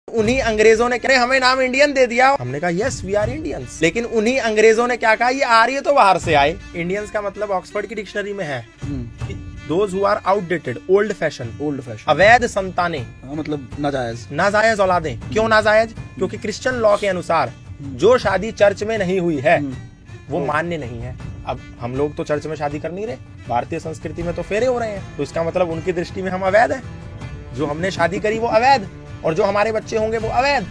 उन्हीं अंग्रेजों ने कहा हमें नाम इंडियन दे दिया, हमने कहा यस वी आर इंडियंस। लेकिन उन्हीं अंग्रेजों ने क्या कहा, ये आर्य तो बाहर से आए। इंडियंस का मतलब ऑक्सफोर्ड की डिक्शनरी में है those who are outdated, old fashion, अवैध संतानें, मतलब नाजायज, नाजायज औलादें। क्यों नाजायज? क्योंकि क्रिश्चियन लॉ के अनुसार जो शादी चर्च में नहीं हुई है वो मान्य नहीं है। अब हम लोग तो चर्च में शादी कर नहीं रहे, भारतीय संस्कृति में तो फेरे हो रहे हैं, तो इसका मतलब उनकी दृष्टि में हम अवैध हैं। जो हमने शादी करी वो अवैध, और जो हमारे बच्चे होंगे वो अवैध,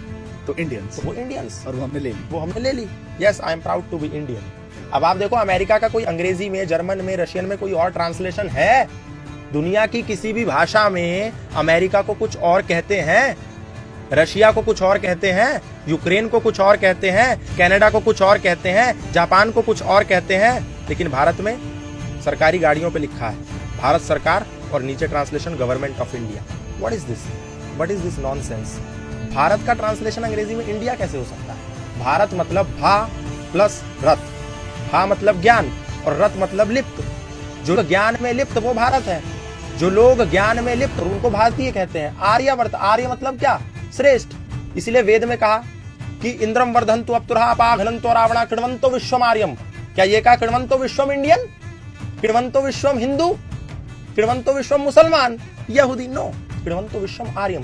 तो इंडियंस, वो इंडियंस, और वो हमने ले ली। Yes I am proud to be Indian. अब आप देखो अमेरिका का कोई अंग्रेजी में, जर्मन में, रशियन में कोई और ट्रांसलेशन है? दुनिया की किसी भी भाषा में अमेरिका को कुछ और कहते हैं, रशिया को कुछ और कहते हैं, यूक्रेन को कुछ और कहते हैं, कनाडा को कुछ और कहते हैं, जापान को कुछ और कहते हैं। लेकिन भारत में सरकारी गाड़ियों पे लिखा है भारत सरकार और नीचे translation government of India. What is this? What is this nonsense? Bharat का ट्रांसलेशन अंग्रेजी में इंडिया कैसे हो सकता है? भारत मतलब भा प्लस रथ, भा मतलब ज्ञान और रथ मतलब लिप्त। जो ज्ञान में लिप्त वो भारत है, जो लोग ज्ञान में लिप्त उनको भारतीय कहते हैं। आर्यवर्त, आर्य मतलब क्या? श्रेष्ठ। इसलिए वेद में कहा कि इंद्रम वर्धन्तु अप्तुरहा अपाघ्नन्तो रावणा कृण्वन्तो विश्वम आर्यम। क्या ये कहा कृण्वन्तो विश्वम इंडियन, कृण्वन्तो विश्वम हिंदू, कृण्वन्तो विश्वम मुसलमान, यहूदी? नो, कृण्वन्तो विश्वम आर्यम।